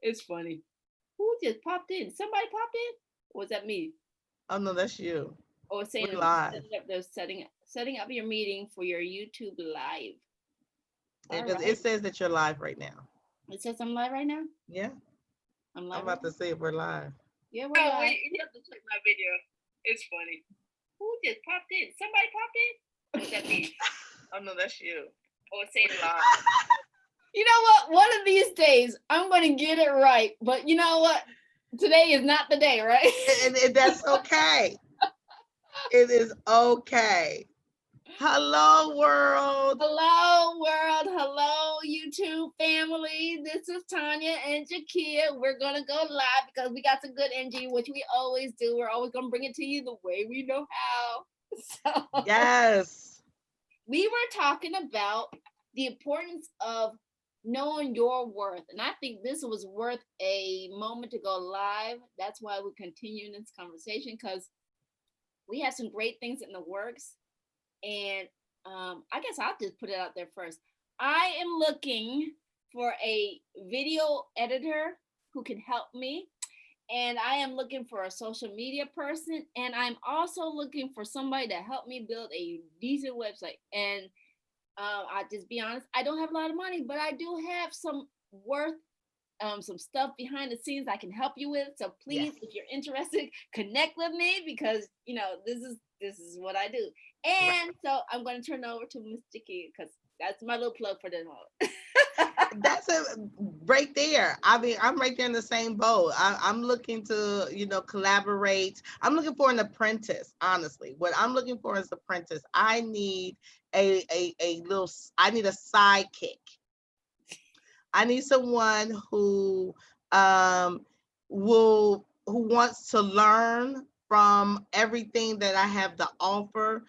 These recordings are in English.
It's funny. Who just popped in? Somebody popped in? Or was that me? Oh no, that's you. Or We're saying live. they're setting up your meeting for your YouTube live. All Because it right. says that you're live right now. It says I'm live right now. Yeah. I'm I'm live right about to now. see if we're live. Yeah, we're live. Wait, you have to check my video. It's funny. Who just popped in? Somebody popped in? Or was that me? Oh no, that's you. Or saying live. You know what? One of these days, I'm going to get it right. But you know what? Today is not the day, right? And that's okay. It is okay. Hello, world. Hello, world. Hello, YouTube family. This is Tonia and Jakia. We're going to go live because we got some good energy, which we always do. We're always going to bring it to you the way we know how. So, Yes. we were talking about the importance of knowing your worth. And I think this was worth a moment to go live. That's why we're continuing this conversation, because we have some great things in the works. And I guess I'll just put it out there first. I am looking for a video editor who can help me. And I am looking for a social media person. And I'm also looking for somebody to help me build a decent website. And I'll just be honest, I don't have a lot of money, but I do have some worth, some stuff behind the scenes I can help you with. So please, Yes. if you're interested, connect with me, because you know this is what I do. Right. And so I'm going to turn over to Miss Jakia, because that's my little plug for the moment. That's it right there. I mean, I'm right there in the same boat. I'm looking to, collaborate. I'm looking for an apprentice, honestly. What I'm looking for is apprentice. I need I need a sidekick. I need someone who who wants to learn from everything that I have to offer,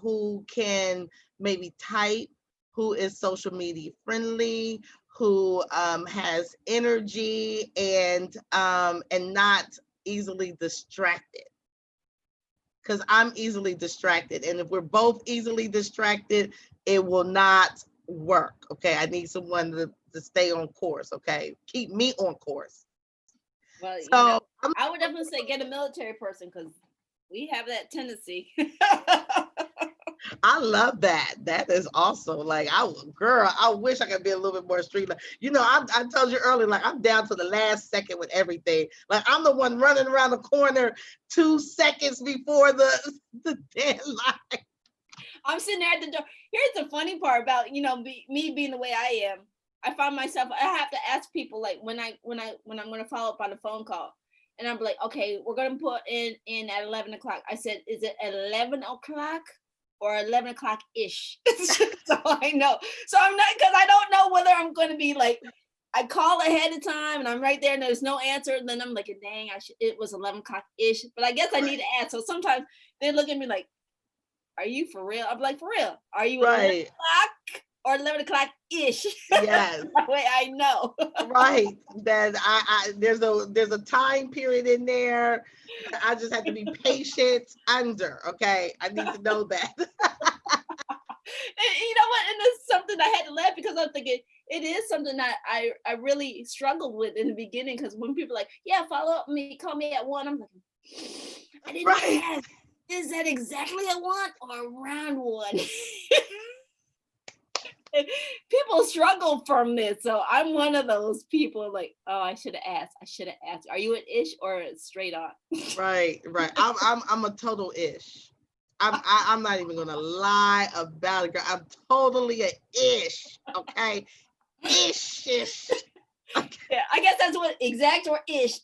who can maybe type, who is social media friendly, who has energy and not easily distracted. Because I'm easily distracted, and if we're both easily distracted, it will not work. Okay, I need someone to stay on course. Okay, keep me on course. Well, So I would definitely say get a military person, because we have that tendency. I love that. That is also like girl. I wish I could be a little bit more street. I told you earlier, like I'm down to the last second with everything. Like I'm the one running around the corner 2 seconds before the deadline. I'm sitting there at the door. Here's the funny part about me being the way I am. I find myself, I have to ask people, like when I'm going to follow up on a phone call, and I'm like, okay, we're going to put in at 11 o'clock. I said, is it 11 o'clock or 11 o'clock ish? So I know. So I'm not, because I don't know whether I'm going to be like, I call ahead of time and I'm right there and there's no answer. And then I'm like, dang, it was 11 o'clock ish. But I guess I need to ask. So sometimes they look at me like, are you for real? I'm like, for real. Are you 11 Right. o'clock or 11 o'clock ish? Yes. That way I know. Right. That there's a time period in there that I just have to be patient under. Okay. I need to know that. And you know what? And it's something I had to laugh, because I'm thinking it is something that I really struggled with in the beginning. Because when people are like, yeah, follow up me, call me at 1, I'm like, I didn't Right. ask. Is that exactly at 1 or around 1? People struggle from this. So I'm one of those people like, oh, I should have asked. I should have asked. Are you an ish or straight on? Right. Right. I'm a total ish. I'm not even gonna lie about it, girl. I'm totally a ish. Okay. Ish. Okay. Yeah, I guess that's what exact or ish.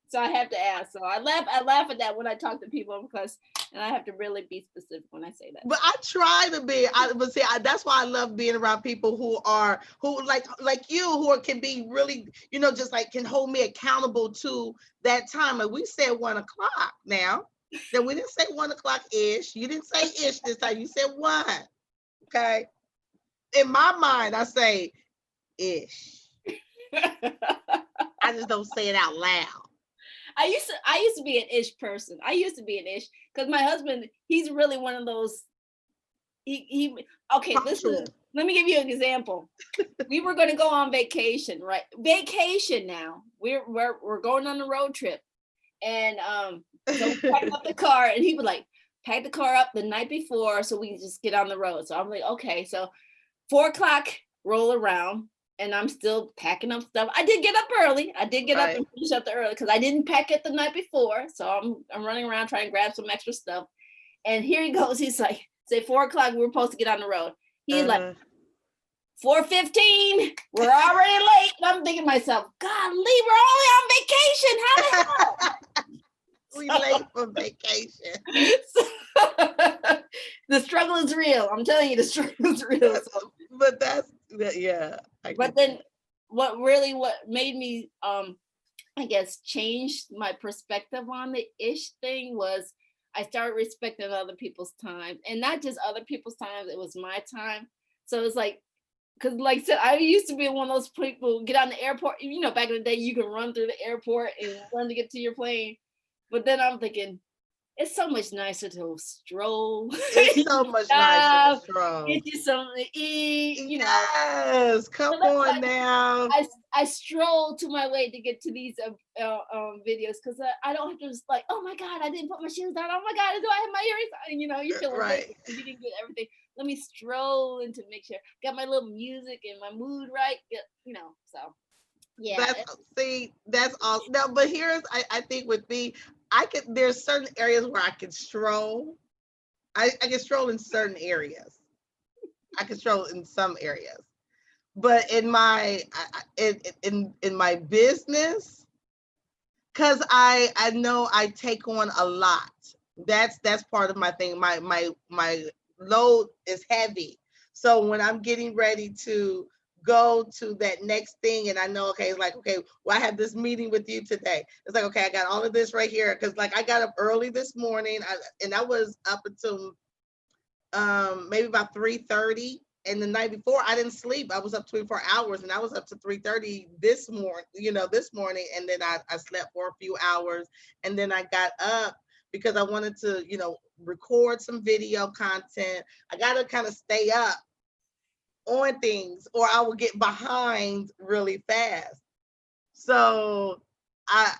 So I have to ask. So I laugh at that when I talk to people, because, and I have to really be specific when I say that. But I try to be. But see, that's why I love being around people who like you, can be really, just like can hold me accountable to that time. Like we said 1 o'clock now. Then we didn't say 1 o'clock ish. You didn't say ish this time. You said 1. Okay. In my mind, I say ish. I just don't say it out loud. I used to be an ish person. I used to be an ish, because my husband, he's really one of those. Okay, Punctual. let me give you an example. We were going to go on vacation, right? Vacation now. We're going on a road trip. And so we packed up the car, and he would like pack the car up the night before so we can just get on the road. So I'm like, okay, so 4 o'clock roll around, and I'm still packing up stuff. I did get up early. I did get up and finish up the early because I didn't pack it the night before. So I'm running around trying to grab some extra stuff. And here he goes. He's like, say 4 o'clock, we were supposed to get on the road. He's like, 4:15, we're already late. And I'm thinking to myself, golly, we're only on vacation. How the hell? We late for vacation. The struggle is real. I'm telling you, the struggle is real. So. But that's, yeah. But then what made me, I guess, change my perspective on the ish thing was I started respecting other people's time, and not just other people's time. It was my time. So it's like, because like I said, I used to be one of those people get on the airport. You know, back in the day, you can run through the airport and run to get to your plane. But then I'm thinking, it's so much nicer to stroll. It's so much nicer to stroll. Get you something to eat, you know. Yes, come on now. I stroll to my way to get to these videos because I don't have to just like, oh my God, I didn't put my shoes on. Oh my God, do I have my earrings on? You know, you feel like you didn't get everything. Let me stroll and to make sure got my little music and my mood right. You know, so yeah. That's all. No, but here's I think with me, there's certain areas where I can stroll. I can stroll in certain areas. I can stroll in some areas. But in my in my business, because I know I take on a lot. That's part of my thing. My load is heavy. So when I'm getting ready to go to that next thing, and I know, okay, it's like, okay, well, I have this meeting with you today. It's like, okay, I got all of this right here. Because like I got up early this morning, and I was up until maybe about 3:30. And the night before, I didn't sleep. I was up 24 hours, and I was up to 3:30 this morning. And then I slept for a few hours, and then I got up because I wanted to, record some video content. I got to kind of stay up on things or I will get behind really fast. So I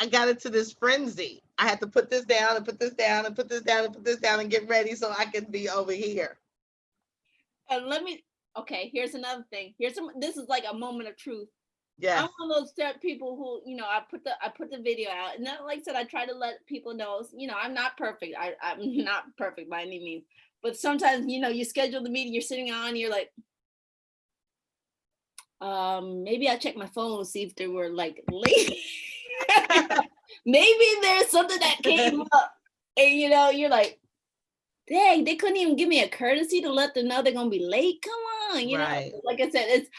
got into this frenzy. I had to put this down and put this down and put this down and put this down and get ready so I can be over here. And here's another thing. This is like a moment of truth. Yes. I'm one of those people who, I put the video out, and then, like I said, I try to let people know, I'm not perfect. I'm not perfect by any means, but sometimes, you schedule the meeting, you're sitting on, you're like, maybe I'll check my phone and see if they were like late. Maybe there's something that came up, and you're like, dang, they couldn't even give me a courtesy to let them know they're gonna be late. Come on, right. know. Like I said, it's.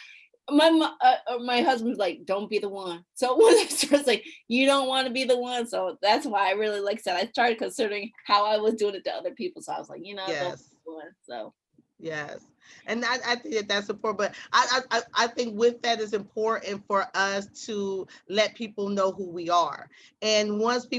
My husband's like, don't be the one. So when I started like, you don't want to be the one. So that's why I really, like I said, I started considering how I was doing it to other people. So I was like, yes. Don't be the one. So yes. And I think that's important, but I think with that is important for us to let people know who we are. And once we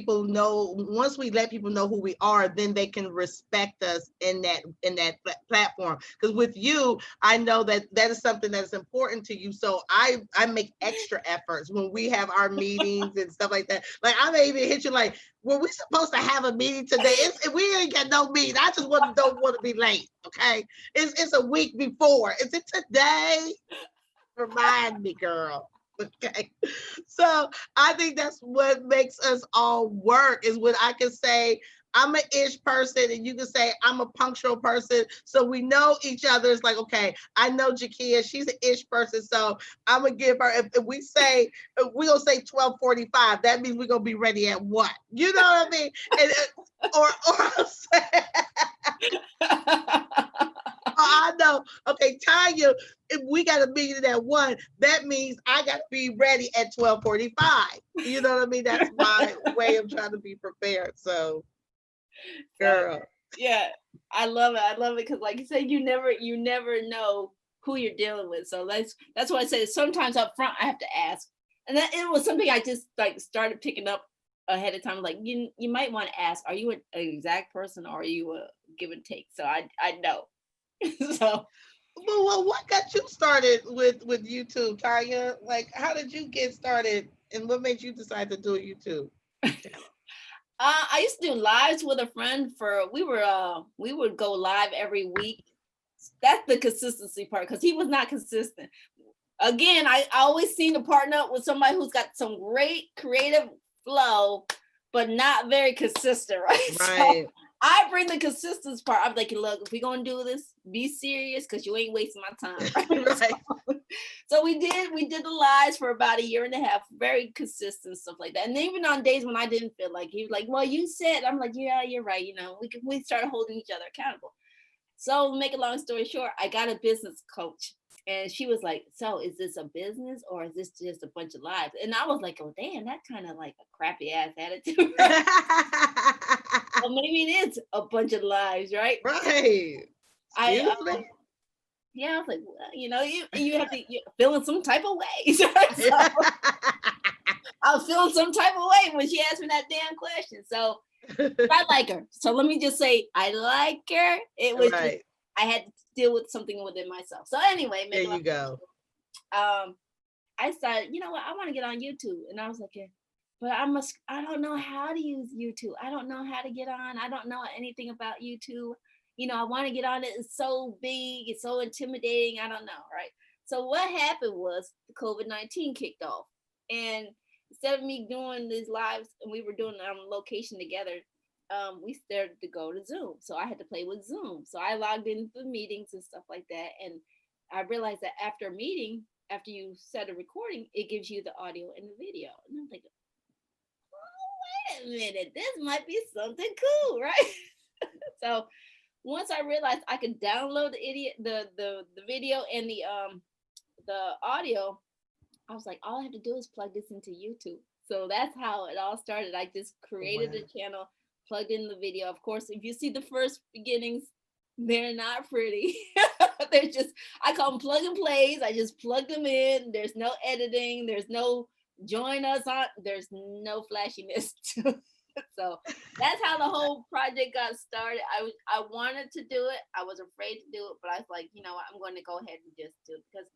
let people know who we are, then they can respect us in that platform. Because with you, I know that is something that's important to you. So I make extra efforts when we have our meetings and stuff like that. Like I may even hit you like, were we supposed to have a meeting today? We ain't got no meeting. I just don't want to be late. Okay. It's a week before. Is it today? Remind me, girl. Okay. So I think that's what makes us all work is when I can say, I'm an ish person and you can say I'm a punctual person. So we know each other. It's like, okay, I know Jakia, she's an ish person. So I'm gonna give her, if we say, we're gonna say 12:45, that means we're gonna be ready at what? You know what I mean? And, or I'll say, I know, okay, Tanya, if we got a meeting at 1, that means I got to be ready at 12:45. You know what I mean? That's my way of trying to be prepared. So, girl. Yeah, I love it. I love it because, like you said, you never know who you're dealing with. So that's why I say sometimes up front I have to ask, and that it was something I just like started picking up ahead of time, like you might want to ask, are you an exact person or are you a give and take? So I know. So Well, what got you started with YouTube, Tanya? Like, how did you get started, and what made you decide to do a YouTube channel? I used to do lives with a friend we would go live every week. That's the consistency part because he was not consistent. Again, I always seem to partner up with somebody who's got some great creative flow, but not very consistent, right? So Right. I bring the consistency part. I'm like, look, if we're gonna do this, be serious because you ain't wasting my time. Right? Right. So we did the lives for about a year and a half, very consistent stuff like that. And even on days when I didn't feel like, he was like, well, you said, I'm like, yeah, you're right. We started holding each other accountable. So make a long story short, I got a business coach and she was like, so is this a business or is this just a bunch of lives? And I was like, oh, damn, that kind of like a crappy ass attitude. Right? Well, maybe it is a bunch of lives, right? Right. I Excuse me. Yeah, I was like, well, you have to you're feeling some type of way. Right? So I was feeling some type of way when she asked me that damn question. So I like her. So let me just say, I like her. It was just Right. I had to deal with something within myself. So anyway, There you go. I started, you know what, I want to get on YouTube. And I was like, yeah, but I don't know how to use YouTube. I don't know how to get on. I don't know anything about YouTube. I want to get on it. It's so big, it's so intimidating. I don't know, right? So what happened was the COVID-19 kicked off. And instead of me doing these lives and we were doing it on location together, we started to go to Zoom. So I had to play with Zoom. So I logged into the meetings and stuff like that. And I realized that after a meeting, after you set a recording, it gives you the audio and the video. And I'm like, oh, wait a minute, this might be something cool, right? So once I realized I could download the video and the audio, I was like, all I have to do is plug this into YouTube. So that's how it all started. I just created Wow. a channel, plugged in the video. Of course, if you see the first beginnings, they're not pretty. They're just, I call them plug and plays. I just plug them in. There's no editing. There's no join us on. There's no flashiness. So that's how the whole project got started. I wanted to do it. I was afraid to do it, but I was like, you know what, I'm going to go ahead and just do it because,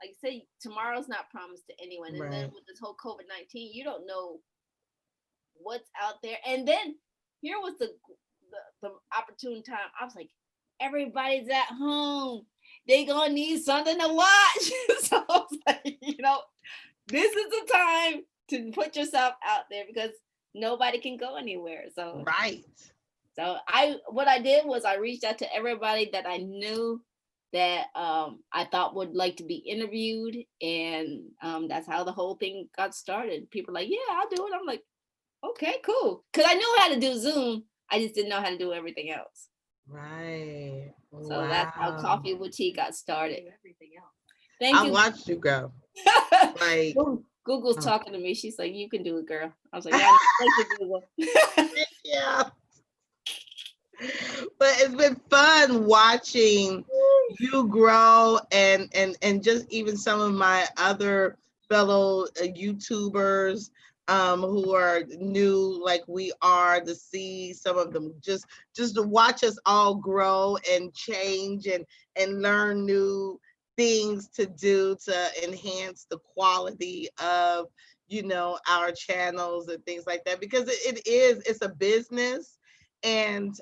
like I say, tomorrow's not promised to anyone. And then Right. with this whole COVID-19, you don't know what's out there. And then here was the opportune time. I was like, everybody's at home. They gonna need something to watch. So I was like, this is the time to put yourself out there because nobody can go anywhere. So Right. what I did was I reached out to everybody that I knew that I thought would like to be interviewed, and that's how the whole thing got started. People were like, yeah, I'll do it. I'm like, okay, cool, because I knew how to do Zoom. I just didn't know how to do everything else. Right. So that's how Wow. Coffee with Tea got started. Everything else. Thank I you. watched you go. Like, Google's oh, talking to me. She's like, you can do it, girl. I was like, yeah, thank you, Google. yeah. But it's been fun watching you grow and just even some of my other fellow YouTubers who are new like we are, to see some of them just to watch us all grow and change and learn new things to do to enhance the quality of our channels and things like that, because it's a business. And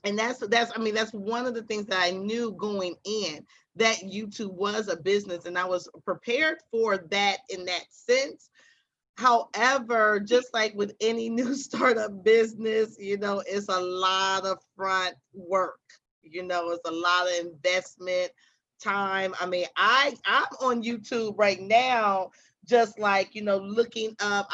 that's I mean that's one of the things that I knew going in, that YouTube was a business, and I was prepared for that in that sense. However, just like with any new startup business, it's a lot of front work. It's a lot of investment, time. I mean, I'm on YouTube right now, just like, looking up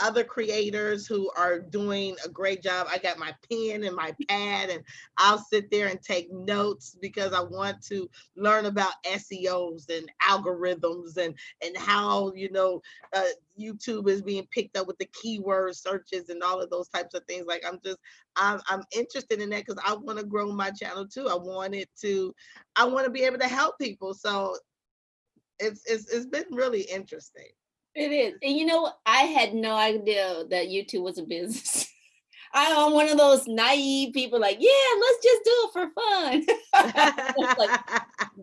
other creators who are doing a great job. I got my pen and my pad, and I'll sit there and take notes because I want to learn about SEOs and algorithms and how YouTube is being picked up with the keyword searches and all of those types of things. Like I'm interested in that because I want to grow my channel too. I want to be able to help people. So it's been really interesting. It is. And you know, I had no idea that YouTube was a business. I'm one of those naive people like, yeah, let's just do it for fun. It's like,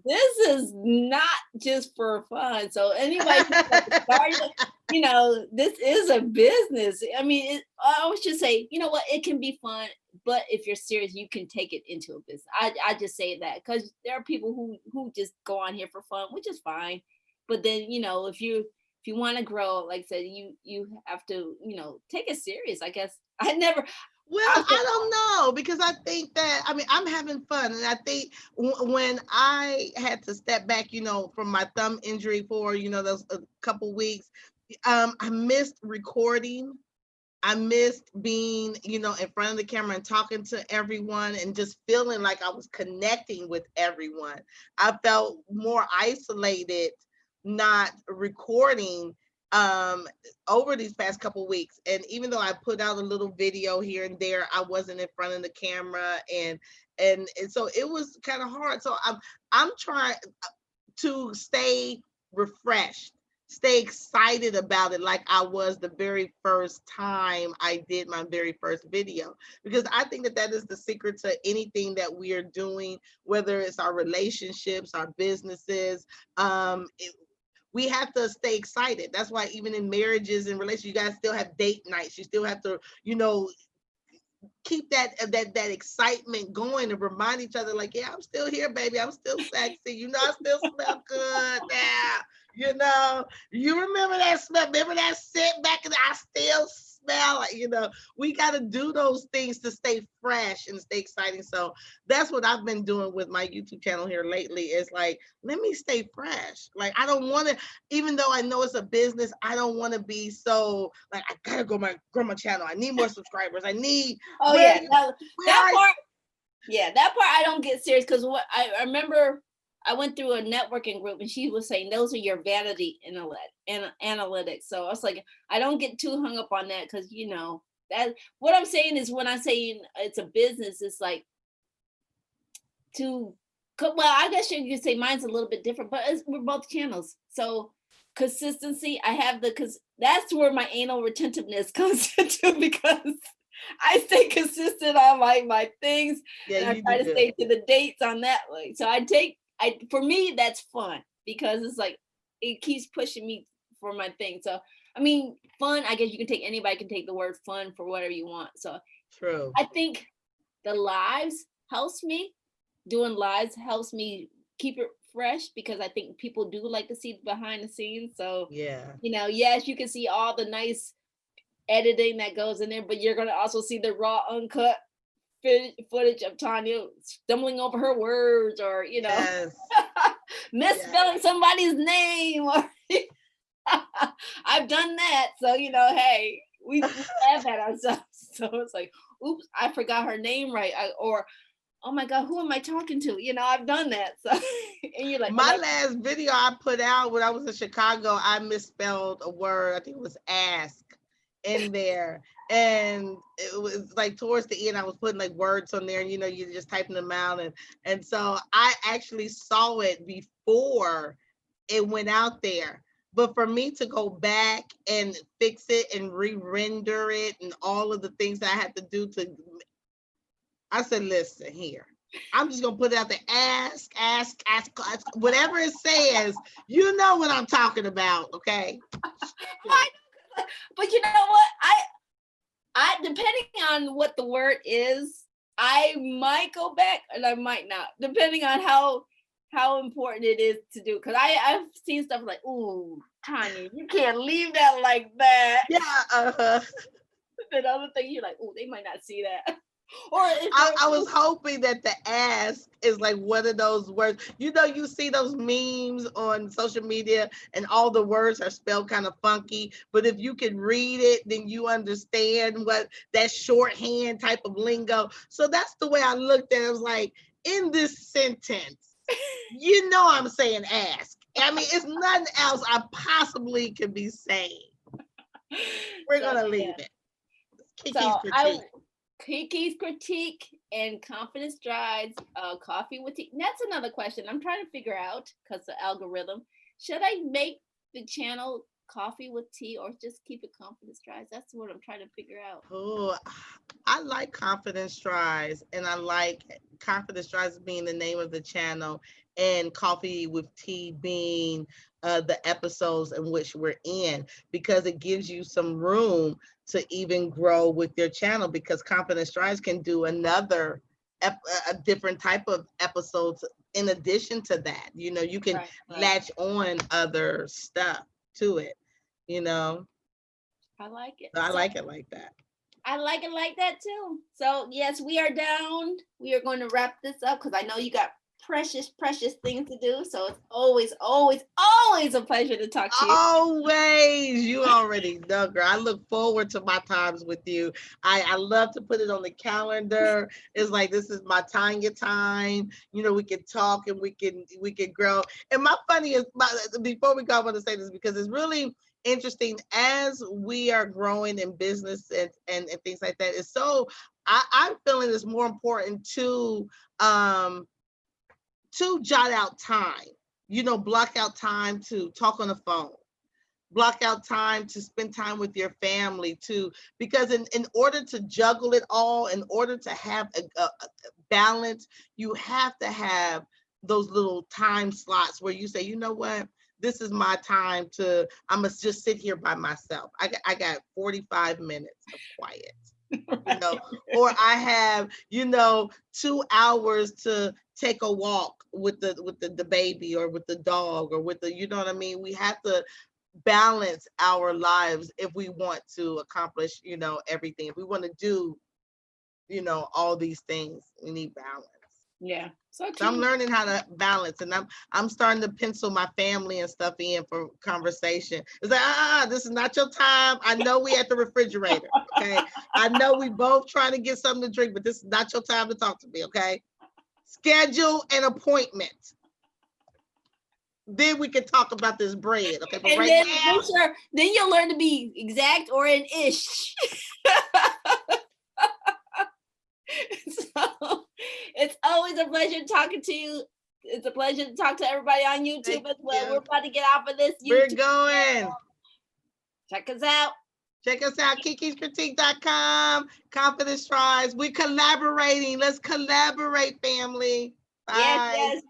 this is not just for fun. So anybody who's like started, you know, this is a business. I mean, I always just say, you know what, it can be fun, but if you're serious, you can take it into a business. I just say that because there are people who just go on here for fun, which is fine. But then, you know, if you want to grow, like I said, you have to, you know, take it serious. I guess I never. Well, I was I don't know because I think that I mean I'm having fun, and I think when I had to step back, from my thumb injury for those a couple weeks, I missed recording. I missed being, in front of the camera and talking to everyone and just feeling like I was connecting with everyone. I felt more isolated, not recording um over these past couple weeks. And even though I put out a little video here and there, I wasn't in front of the camera, and so it was kind of hard. So I'm trying to stay refreshed, stay excited about it like I was the very first time I did my very first video. Because I think that that is the secret to anything that we are doing, whether it's our relationships, our businesses. We have to stay excited. That's why even in marriages and relationships, you guys still have date nights. You still have to, keep that excitement going and remind each other like, yeah, I'm still here, baby, I'm still sexy, I still smell good now, you remember that smell, remember that scent back in I still smell like, we got to do those things to stay fresh and stay exciting. So that's what I've been doing with my YouTube channel here lately, is like, let me stay fresh. Like, I don't want to, even though I know it's a business, I don't want to be so like, I gotta grow my channel, I need more subscribers, I need Oh where yeah, you that part. Yeah, that part I don't get serious because what I remember, I went through a networking group and she was saying those are your vanity analytics. So I was like, I don't get too hung up on that because that what I'm saying is when I say it's a business, it's like to well, I guess you could say mine's a little bit different, but we're both channels. So consistency, I have because that's where my anal retentiveness comes into because I stay consistent on my things, yeah, and I you do try to good. stay to the dates on that way. So I for me that's fun because it's like it keeps pushing me for my thing. So I mean, fun. I guess you can take anybody can take the word fun for whatever you want. So True. I think the lives helps me. Doing lives helps me keep it fresh because I think people do like to see behind the scenes. So Yeah. yes, you can see all the nice editing that goes in there, but you're gonna also see the raw, uncut footage of Tonia stumbling over her words, or Yes. Yes. misspelling somebody's name, or I've done that. So hey, we laugh at ourselves. So it's like, oops, I forgot her name right, or oh my god, who am I talking to? I've done that. So and you're like, My last video I put out when I was in Chicago, I misspelled a word. I think it was ask in there. And it was like towards the end, I was putting like words on there, and you're just typing them out. And so I actually saw it before it went out there. But for me to go back and fix it and re-render it and all of the things that I had to do I said, listen here. I'm just gonna put it out there. Ask, whatever it says. You know what I'm talking about, okay? but you know what? I depending on what the word is, I might go back and I might not, depending on how important it is to do. Because I've seen stuff like, ooh, Tanya, you can't leave that like that. Yeah. And other thing, you're like, ooh, they might not see that. Or I was hoping that the ask is like one of those words. You see those memes on social media and all the words are spelled kind of funky, but if you can read it, then you understand what that shorthand type of lingo. So that's the way I looked at it. I was like, in this sentence, I'm saying ask. I mean, it's nothing else I possibly could be saying. We're going to leave it. KiKi's critique. KiKi's critique and confidence strides, coffee with tea. That's another question I'm trying to figure out because the algorithm. Should I make the channel coffee with tea, or just keep it confidence strides? That's what I'm trying to figure out. Oh, I like Confidence Strides, and I like Confidence Strides being the name of the channel, and Coffee with Tea being the episodes in which we're in, because it gives you some room to even grow with your channel, because Confidence Strides can do another a different type of episodes in addition to that. You can Right, right. latch on other stuff to it, you know. I like it. So I So like it like that. I like it like that too. So yes, we are down. We are going to wrap this up because I know you got precious, precious things to do. So it's always, always, always a pleasure to talk to you. Always. You already know, girl. I look forward to my times with you. I love to put it on the calendar. It's like, this is my Tanya time. We can talk and we can grow. And my funniest, before we go, I want to say this because it's really interesting as we are growing in business and things like that. It's so I'm feeling it's more important to jot out time, block out time to talk on the phone, block out time to spend time with your family because in order to juggle it all, in order to have a balance, you have to have those little time slots where you say, you know what, this is my time I must just sit here by myself. I got 45 minutes of quiet. Or I have 2 hours to take a walk with the baby or with the dog or with the, you know what I mean. We have to balance our lives if we want to accomplish everything. If we want to do all these things, we need balance. Yeah. So I'm learning how to balance, and I'm starting to pencil my family and stuff in for conversation. It's like, this is not your time. I know we at the refrigerator, okay? I know we both trying to get something to drink, but this is not your time to talk to me, okay? Schedule an appointment. Then we can talk about this bread, okay? But and right then, now, then you'll learn to be exact or an ish. So it's always a pleasure talking to you. It's a pleasure to talk to everybody on YouTube as well. you. We're about to get off of this YouTube. We're going. Check us out. Check us out, kikiscritique.com, Confidence Strides. We're collaborating. Let's collaborate, family. Bye. Yes, yes, yes.